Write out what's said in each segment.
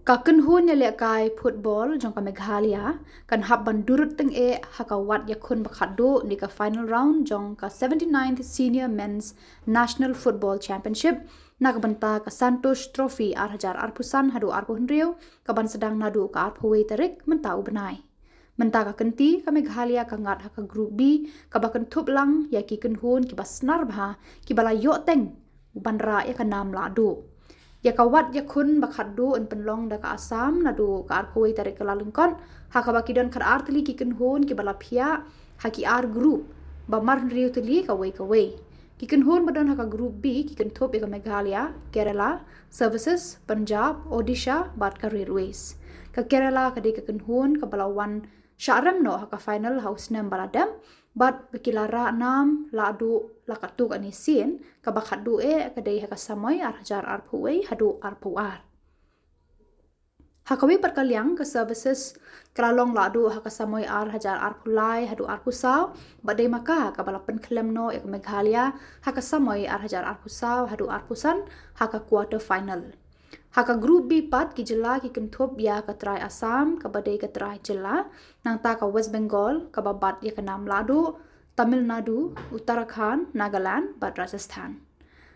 Kaken hun ya lekai football jong ka Meghalaya kan hab bandurut teng haka wat yakun bakado ni ka final round jong ka 79th Senior Men's National Football Championship nak banta ka Santosh Trophy arhajar arpusan hadu arpuhun riu ka ban sedang nadu ka arpuwe Tarik mentau benai. Menta ka kenti ka Meghalaya ka ngat haka group B ka bakan Thup lang ya ki ken hun ki bas Snar bha ki bala yo teng bandra ya ka nam ladu. Ya kawat ya kun bakadu en penlong da ka Assam nadu ka arpuwe Tarik ka lalungkon haka bakidon kar artli ki ken hun ki bala pia haki ar group ba mar riu tli ka wei ki ken hun badon haka group B ki ken Thup ya ka Meghalaya, Kerala, Services, Punjab, Odisha, bat ka Railways. Ka Kerala ka de ka ken hun ka bala wan Syaram no haka final house nam baladam bat bekilara nam ladu lakatu ka nisin ka bakadu kadai haka samoy arhajar arpuwe hadu arpuar. Hakawi perkaliang ke services kelalong ladu haka samoy arhajar arpulai hadu arpusaw badai maka ka balapan kelem no ek Meghalaya haka samoy arhajar arpusaw hadu arpusan haka quarter final. Haka group B pat ki Jylla ki ken Thup ya ka try Assam ka badai ka try Jylla nang ta ka West Bengal ka babat ya ka nam ladu Tamil Nadu, Uttarakhand, Nagaland, bat Rajasthan.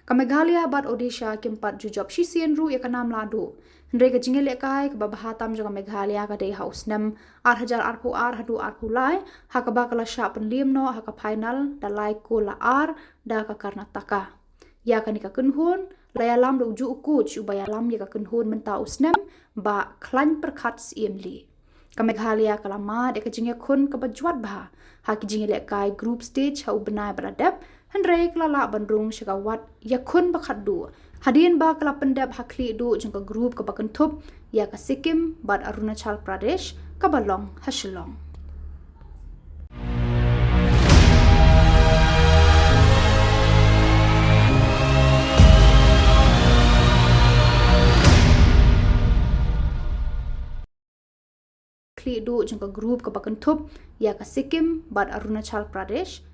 Ka Meghalaya bat Odisha kimpat jujob shisien ru ya ka nam ladu. Hendrai ka jingel kai ka babahatam jo ka Meghalaya ka dei house nam arhajar arpu ar hadu arpu lai haka bakala sha penlim no haka final dalai ko la ar da ka Karnataka. Ya ka ni ka kunhun layalam do uju ukuch ubayalam ya ka kunhun menta usnem ba klan perkat siemli. Ka Meghalaya kalama de ka jingel kun ka bajuat bah haki jingel kai group stage ha ubnai beradab hendrai klala bandrung syakawat yakun bakadu hadien ba kala pendap hakli du jengka group ka bakan Thup ya ka Sikkim bat Arunachal Pradesh ka balong ha Shillong. Du jengka group ka bakan Thup ya ka Sikkim bat Arunachal Pradesh